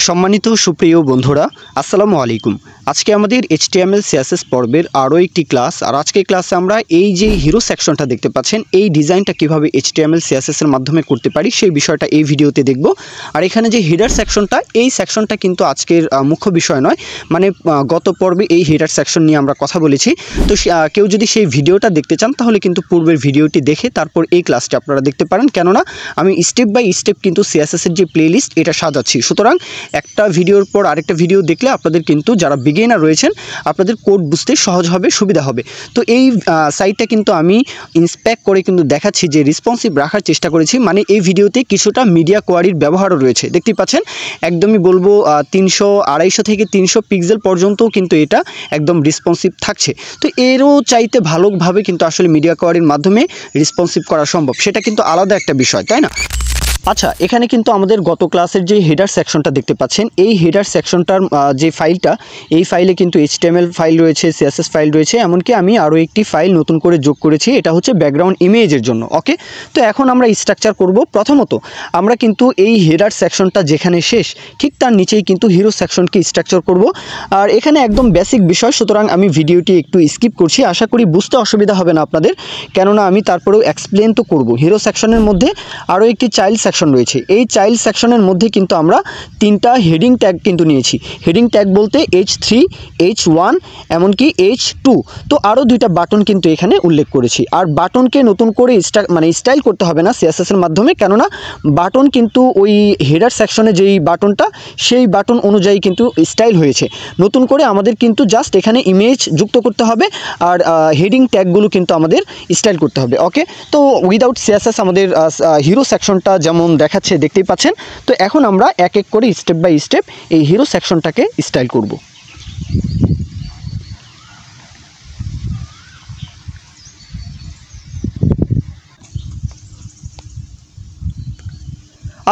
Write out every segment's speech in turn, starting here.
সম্মানিত সুপ্রিয় বন্ধুরা আসসালামু আলাইকুম। আজকে আমাদের HTML CSS পর্বের আরও একটি ক্লাস। আর আজকের ক্লাসে আমরা এই যে হিরো সেকশনটা দেখতে পাচ্ছেন, এই ডিজাইনটা কিভাবে HTML CSS এর মাধ্যমে করতে পারি সেই বিষয়টা এই ভিডিওতে দেখব। আর এখানে যে হেডার সেকশনটা, এই সেকশনটা কিন্তু আজকের মুখ্য বিষয় নয়, মানে গত পর্বে এই হেডার সেকশন নিয়ে আমরা কথা বলেছি। তো কেউ যদি সেই ভিডিওটা দেখতে চান তাহলে কিন্তু পূর্বের ভিডিওটি দেখে তারপর এই ক্লাসটা আপনারা দেখতে পারেন, কেননা আমি স্টেপ বাই স্টেপ কিন্তু CSS এর যে প্লেলিস্ট এটা সাজাচ্ছি। সুতরাং একটা ভিডিওর পর আরেকটা ভিডিও দেখলে আপনাদের কিন্তু যারা বিগিনার রয়েছেন আপনাদের কোড বুঝতে সহজ হবে, সুবিধা হবে। তো এই সাইটটা কিন্তু আমি ইন্সপেক্ট করে কিন্তু দেখাচ্ছি যে রেসপন্সিভ রাখার চেষ্টা করেছি। মানে এই ভিডিওতে কিছুটা মিডিয়া কোয়ারির ব্যবহারও রয়েছে, দেখতে পাচ্ছেন। একদমই বলবো 250 থেকে 300 পিক্সেল পর্যন্তও কিন্তু এটা একদম রেসপন্সিভ থাকছে। তো এরও চাইতে ভালোভাবে কিন্তু আসলে মিডিয়া কোয়ারির মাধ্যমে রেসপন্সিভ করা সম্ভব, সেটা কিন্তু আলাদা একটা বিষয়, তাই না? আচ্ছা, এখানে কিন্তু আমাদের গত ক্লাসের যে হেডার সেকশনটা দেখতে পাচ্ছেন, এই হেডার সেকশনটার যে ফাইলটা, এই ফাইলে কিন্তু HTML ফাইল রয়েছে, CSS ফাইল রয়েছে, এমনকি আমি আরও একটি ফাইল নতুন করে যোগ করেছি, এটা হচ্ছে ব্যাকগ্রাউন্ড ইমেজের জন্য। ওকে, তো এখন আমরা স্ট্রাকচার করব। প্রথমত আমরা কিন্তু এই হেডার সেকশনটা যেখানে শেষ, ঠিক তার নিচেই কিন্তু হিরো সেকশনকে স্ট্রাকচার করব। আর এখানে একদম বেসিক বিষয়, সুতরাং আমি ভিডিওটি একটু স্কিপ করছি। আশা করি বুঝতে অসুবিধা হবে না আপনাদের, কেননা আমি তারপরেও এক্সপ্লেন তো করব। হিরো সেকশনের মধ্যে আরও একটি চাইল্ড সেকশন রয়েছে। এই চাইল্ড সেকশনের মধ্যে কিন্তু আমরা 3টা হেডিং ট্যাগ কিন্তু নিয়েছি। হেডিং ট্যাগ বলতে H3, H1 এমনকি H2। তো আরও 2টা বাটন কিন্তু এখানে উল্লেখ করেছি। আর বাটনকে নতুন করে স্টাইল করতে হবে না CSS এর মাধ্যমে, কেননা বাটন কিন্তু ওই হেডার সেকশনে যেই বাটনটা, সেই বাটন অনুযায়ী কিন্তু স্টাইল হয়েছে। নতুন করে আমাদের কিন্তু জাস্ট এখানে ইমেজ যুক্ত করতে হবে, আর হেডিং ট্যাগগুলো কিন্তু আমাদের স্টাইল করতে হবে। ওকে, তো উইদাউট CSS আমাদের হিরো সেকশনটা যেমন দেখাচ্ছে দেখতেই পাচ্ছেন। তো এখন আমরা এক এক করে স্টেপ বাই স্টেপ এই হিরো সেকশনটাকে স্টাইল করব।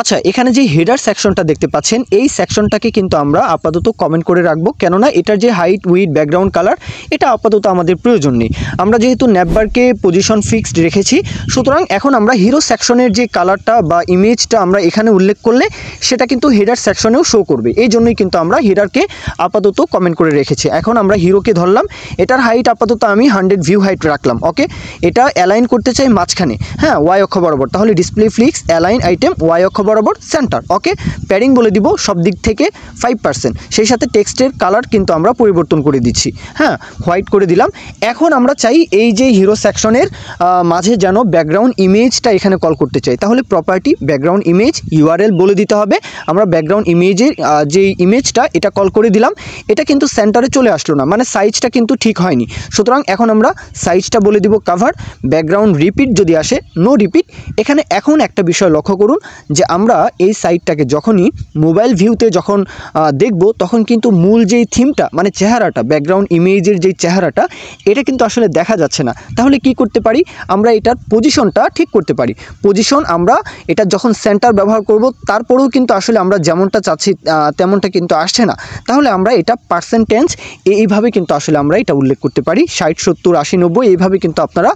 আচ্ছা, এখানে যে হেডার সেকশনটা দেখতে পাচ্ছেন, এই সেকশনটাকে কিন্তু আমরা আপাতত কমেন্ট করে রাখবো, কেননা এটার যে হাইট, উইডথ, ব্যাকগ্রাউন্ড কালার এটা আপাতত আমাদের প্রয়োজন নেই। আমরা যেহেতু ন্যাপবারকে পজিশন ফিক্সড রেখেছি, সুতরাং এখন আমরা হিরো সেকশনের যে কালারটা বা ইমেজটা আমরা এখানে উল্লেখ করলে সেটা কিন্তু হেডার সেকশনেও শো করবে। এই জন্যই কিন্তু আমরা হেডারকে আপাতত কমেন্ট করে রেখেছি। এখন আমরা হিরোকে ধরলাম, এটার হাইট আপাতত আমি 100 ভিউ হাইট রাখলাম। ওকে, এটা অ্যালাইন করতে চাই মাঝখানে, হ্যাঁ, ওয়াই অক্ষ বরাবর। তাহলে display flex align item Y অক্ষ বরাবর সেন্টার। ওকে, প্যাডিং বলে দিব সব দিক থেকে 5%। সেই সাথে টেক্সটের কালার কিন্তু আমরা পরিবর্তন করে দিচ্ছি, হ্যাঁ, হোয়াইট করে দিলাম। এখন আমরা চাই এই যে হিরো সেকশনের মাঝে যেন ব্যাকগ্রাউন্ড ইমেজটা এখানে কল করতে চাই, তাহলে প্রপার্টি ব্যাকগ্রাউন্ড ইমেজ URL বলে দিতে হবে। আমরা ব্যাকগ্রাউন্ড ইমেজের যে ইমেজটা এটা কল করে দিলাম। এটা কিন্তু সেন্টারে চলে আসলো না, মানে সাইজটা কিন্তু ঠিক হয়নি। সুতরাং এখন আমরা সাইজটা বলে দিব কাভার। ব্যাকগ্রাউন্ড রিপিট যদি আসে, নো রিপিট। এখানে এখন একটা বিষয় লক্ষ্য করুন যে আমরা এই সাইটটাকে যখনই মোবাইল ভিউতে যখন দেখব, তখন কিন্তু মূল যেই থিমটা, মানে চেহারাটা, ব্যাকগ্রাউন্ড ইমেজের যেই চেহারাটা, এটা কিন্তু আসলে দেখা যাচ্ছে না। তাহলে কি করতে পারি? আমরা এটার পজিশনটা ঠিক করতে পারি। পজিশন আমরা এটা যখন সেন্টার ব্যবহার করব, তারপরেও কিন্তু আসলে আমরা যেমনটা চাচ্ছি তেমনটা কিন্তু আসছে না। তাহলে আমরা এটা পার্সেন্টেজ এইভাবে কিন্তু আসলে আমরা এটা উল্লেখ করতে পারি। 60, 70, 80, 90 এইভাবে কিন্তু আপনারা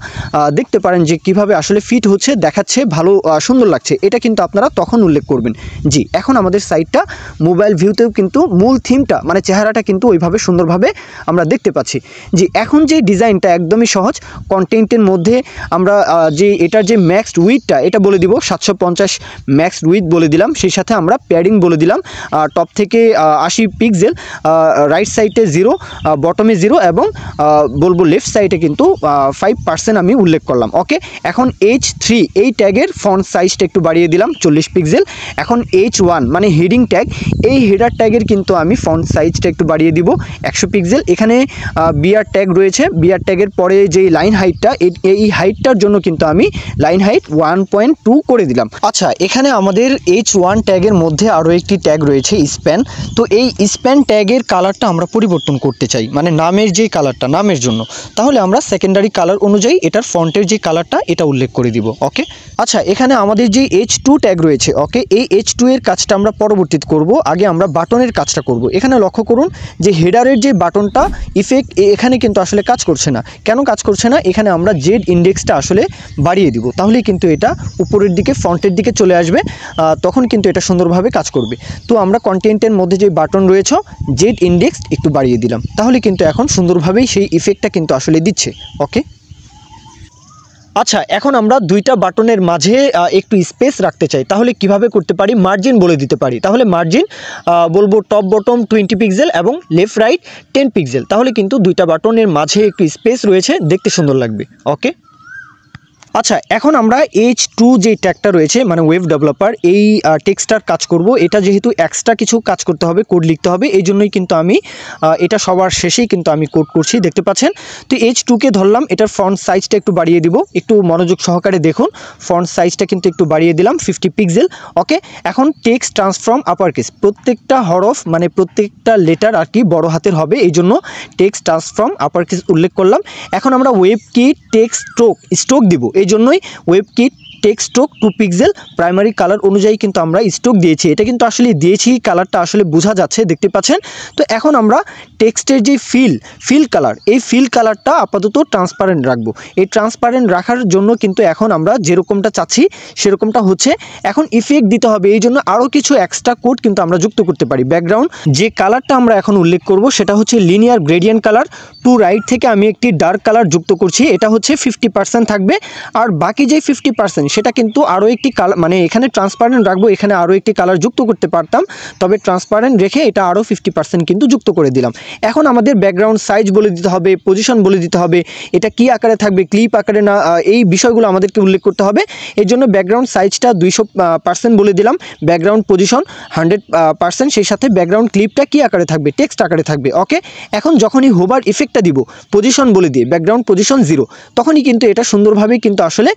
দেখতে পারেন যে কিভাবে আসলে ফিট হচ্ছে, দেখাচ্ছে, ভালো সুন্দর লাগছে। এটা কিন্তু আপনারা তখন উল্লেখ করবেন। জি, এখন আমাদের সাইটটা মোবাইল ভিউতেও কিন্তু মূল থিমটা, মানে চেহারাটা কিন্তু ওইভাবে সুন্দরভাবে আমরা দেখতে পাচ্ছি। জি, এখন যে ডিজাইনটা একদমই সহজ। কন্টেন্টের মধ্যে আমরা যে এটার যে ম্যাক্সড উইথটা এটা বলে দিব 750 ম্যাক্সড উইথ বলে দিলাম। সেই সাথে আমরা প্যাডিং বলে দিলাম টপ থেকে 80 পিক্সেল, রাইট সাইডে 0, বটমে 0 এবং বলবো লেফট সাইডে কিন্তু 5% আমি উল্লেখ করলাম। ওকে, এখন H3 এই ট্যাগের ফন্ট সাইজটা একটু বাড়িয়ে দিলাম 40 পিক্সেল। এখন H1 মানে হেডিং ট্যাগ, এই হেডার ট্যাগের কিন্তু আমি ফন্ট সাইজটা একটু বাড়িয়ে দিব 100 পিক্সেল। এখানে বিআর ট্যাগ রয়েছে, বিআর ট্যাগের পরে যেই লাইন হাইটটা, এই হাইটটার জন্য কিন্তু আমি লাইন হাইট 1.2 করে দিলাম। আচ্ছা, এখানে আমাদের H1 ট্যাগের মধ্যে আরও একটি ট্যাগ রয়েছে স্প্যান। তো এই স্প্যান ট্যাগের কালারটা আমরা পরিবর্তন করতে চাই, মানে নামের যে কালারটা, নামের জন্য। তাহলে আমরা সেকেন্ডারি কালার অনুযায়ী এটার ফন্টের যে কালারটা এটা উল্লেখ করে দিব। ওকে, আচ্ছা, এখানে আমাদের যে H2 ট্যাগ রয়েছে রয়েছে। ওকে, এই H2 এর কাজটা আমরা পরবর্তীতে করব, আগে আমরা বাটনের কাজটা করব। এখানে লক্ষ্য করুন যে হেডারের যে বাটনটা ইফেক্ট এখানে কিন্তু আসলে কাজ করছে না। কেন কাজ করছে না? এখানে আমরা জেড ইন্ডেক্সটা আসলে বাড়িয়ে দিব, তাহলেই কিন্তু এটা উপরের দিকে ফ্রন্টের দিকে চলে আসবে, তখন কিন্তু এটা সুন্দরভাবে কাজ করবে। তো আমরা কন্টেন্টের মধ্যে যে বাটন রয়েছে জেড ইন্ডেক্স একটু বাড়িয়ে দিলাম, তাহলে কিন্তু এখন সুন্দরভাবেই সেই ইফেক্টটা কিন্তু আসলে দিচ্ছে। ওকে, আচ্ছা, এখন আমরা দুইটা বাটনের মাঝে একটু স্পেস রাখতে চাই, তাহলে কিভাবে করতে পারি? মার্জিন বলে দিতে পারি। তাহলে মার্জিন বলবো টপ বটম 20 পিক্সেল এবং লেফট রাইট 10 পিক্সেল, তাহলে কিন্তু দুইটা বাটনের মাঝে একটু স্পেস রয়েছে, দেখতে সুন্দর লাগবে। ওকে, আচ্ছা, এখন আমরা H2 যে ট্যাগটা রয়েছে মানে ওয়েব ডেভেলপার, এই টেক্সটার কাজ করব। এটা যেহেতু এক্সট্রা কিছু কাজ করতে হবে, কোড লিখতে হবে, এই জন্যই কিন্তু আমি এটা সবার শেষেই কিন্তু আমি কোড করছি, দেখতে পাচ্ছেন। তো H2কে ধরলাম, এটার ফন্ট সাইজটা একটু বাড়িয়ে দিব, একটু মনোযোগ সহকারে দেখুন। ফন্ট সাইজটা কিন্তু একটু বাড়িয়ে দিলাম 50 পিক্সেল। ওকে, এখন টেক্সট ট্রান্সফর্ম আপার কেস, প্রত্যেকটা হরফ মানে প্রত্যেকটা লেটার আর কি বড় হাতের হবে, এই জন্য টেক্সট ট্রান্সফর্ম আপার কেস উল্লেখ করলাম। এখন আমরা ওয়েব কিট টেক্সট স্ট্রোক দিব, এই জন্যই web kit text stroke 2 pixel primary colour অনুযায়ী কিন্তু আমরা স্ট্রোক দিয়েছি। এটা কিন্তু আসলে দিয়েছি, কালারটা আসলে বোঝা যাচ্ছে, দেখতে পাচ্ছেন। তো এখন আমরা টেক্সটের যে ফিল কালার, এই ফিল কালারটা আপাতত ট্রান্সপারেন্ট রাখবো। এই ট্রান্সপারেন্ট রাখার জন্য কিন্তু এখন আমরা যেরকমটা চাচ্ছি সেরকমটা হচ্ছে। এখন ইফেক্ট দিতে হবে, এই জন্য আরও কিছু এক্সট্রা কোড কিন্তু আমরা যুক্ত করতে পারি। ব্যাকগ্রাউন্ড যে কালারটা আমরা এখন উল্লেখ করব সেটা হচ্ছে linear gradient colour. To right থেকে আমি একটি ডার্ক কালার যুক্ত করছি, এটা হচ্ছে 50% থাকবে, আর বাকি যে 50% সেটা কিন্তু আরও একটি কালার, মানে এখানে ট্রান্সপারেন্ট রাখবো, এখানে আরও একটি কালার যুক্ত করতে পারতাম, তবে ট্রান্সপারেন্ট রেখে এটা আরও 50% কিন্তু যুক্ত করে দিলাম। এখন আমাদের ব্যাকগ্রাউন্ড সাইজ বলে দিতে হবে, পজিশন বলে দিতে হবে, এটা কি আকারে থাকবে, ক্লিপ আকারে না, এই বিষয়গুলো আমাদেরকে উল্লেখ করতে হবে। এই জন্য ব্যাকগ্রাউন্ড সাইজটা 200% বলে দিলাম, ব্যাকগ্রাউন্ড পজিশন 100%, সেই সাথে ব্যাকগ্রাউন্ড ক্লিপটা কি আকারে থাকবে, টেক্সট আকারে থাকবে। ওকে, এখন যখনই হোভার ইফেক্টটা দিব, পজিশন বলে দিয়ে ব্যাকগ্রাউন্ড পজিশন 0, তখনই কিন্তু এটা সুন্দরভাবেই কিন্তু আসলে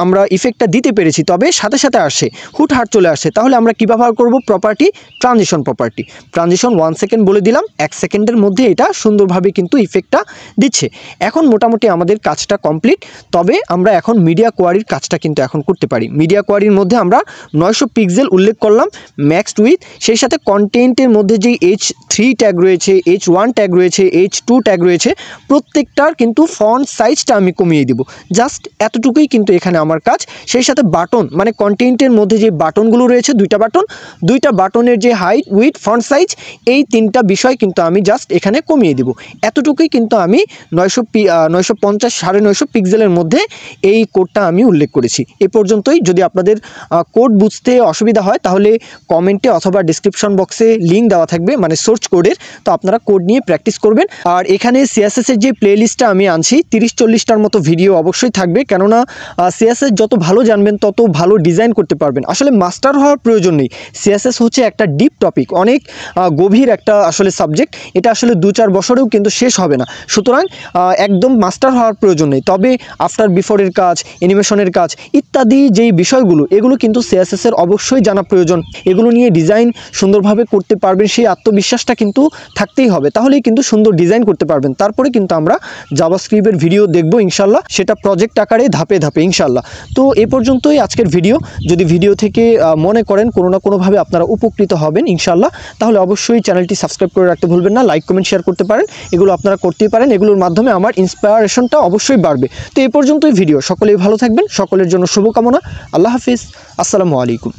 আমরা ইফেক্টটা দিতে পেরেছি। তবে সাথে সাথে আসে হুটহাট চলে আসে, তাহলে আমরা কী ব্যবহার করব? Property, transition property. Transition 1 second বলে দিলাম, 1 সেকেন্ডের মধ্যে এটা সুন্দরভাবে কিন্তু ইফেক্টটা দিচ্ছে। এখন মোটামুটি আমাদের কাজটা কমপ্লিট। তবে আমরা এখন মিডিয়া কোয়ারির কাজটা কিন্তু এখন করতে পারি। মিডিয়া কোয়ারির মধ্যে আমরা 900 পিক্সেল উল্লেখ করলাম ম্যাক্সড উইথ, সেই সাথে কন্টেন্টের মধ্যে যেই H3 ট্যাগ রয়েছে, H1 ট্যাগ রয়েছে, H2 ট্যাগ রয়েছে, প্রত্যেকটার কিন্তু ফন্ট সাইজটা আমি কমিয়ে দিব। জাস্ট এতটুকুই কিন্তু এখানে আমার কাজ। সেই সাথে বাটন মানে কন্টেন্টের মধ্যে যে বাটনগুলো রয়েছে, দুইটা বাটনের যে হাইট উইথ ফন্ট সাইজ, এই তিনটা বিষয় কিন্তু আমি জাস্ট এখানে কমিয়ে দিব। এতটুকুই কিন্তু আমি 950 950 পিক্সেলের মধ্যে এই কোডটা আমি উল্লেখ করেছি। এ পর্যন্তই। যদি আপনাদের কোড বুঝতে অসুবিধা হয় তাহলে কমেন্টে অথবা ডিসক্রিপশন বক্সে লিঙ্ক দেওয়া থাকবে মানে সোর্স কোডের, তো আপনারা কোড নিয়ে প্র্যাকটিস করবেন। আর এখানে সিএসএস এর যে প্লেলিস্টটা আমি আনছি 30-40টার মতো ভিডিও অবশ্যই থাকবে, কেননা সিএসএস যত ভালো জানবেন তত ভালো ডিজাইন করতে পারবেন। আসলে মাস্টার হওয়ার প্রয়োজন নেই, সিএসএস হচ্ছে একটা ডিপ টপিক, অনেক গভীর একটা আসলে সাবজেক্ট, এটা আসলে 2-4 বছরেও কিন্তু শেষ হবে না। সুতরাং একদম মাস্টার হওয়ার প্রয়োজন নেই, তবে আফটার বিফোরের কাজ, অ্যানিমেশনের কাজ ইত্যাদি যেই বিষয়গুলো, এগুলো কিন্তু সিএসএস এর অবশ্যই জানা প্রয়োজন। এগুলো নিয়ে ডিজাইন সুন্দরভাবে করতে পারবেন, সেই আত্মবিশ্বাসটা কিন্তু থাকতেই হবে, তাহলেই কিন্তু সুন্দর ডিজাইন করতে পারবেন। তারপরে কিন্তু আমরা জাভাস্ক্রিপ্টের ভিডিও দেখব ইনশাল্লাহ, সেটা প্রজেক্ট আকারে ধাপে ধাপে ইনশাল্লাহ। তো এ পর্যন্তই আজকের ভিডিও। যদি ভিডিও থেকে মনে করেন কোনো না কোনোভাবে আপনারা উপকৃত হবেন ইনশাল্লাহ, তাহলে অবশ্যই চ্যানেলটি সাবস্ক্রাইব করে রাখতে ভুলবেন না। লাইক কমেন্ট শেয়ার করতে পারেন, এগুলো আপনারা করতেই পারেন, এগুলোর মাধ্যমে আমার ইন্সপিরেশনটা অবশ্যই বাড়বে। তো এই পর্যন্তই ভিডিও। সকলেই ভালো থাকবেন, সকলের জন্য শুভকামনা। আল্লাহ হাফিজ, আসসালামু আলাইকুম।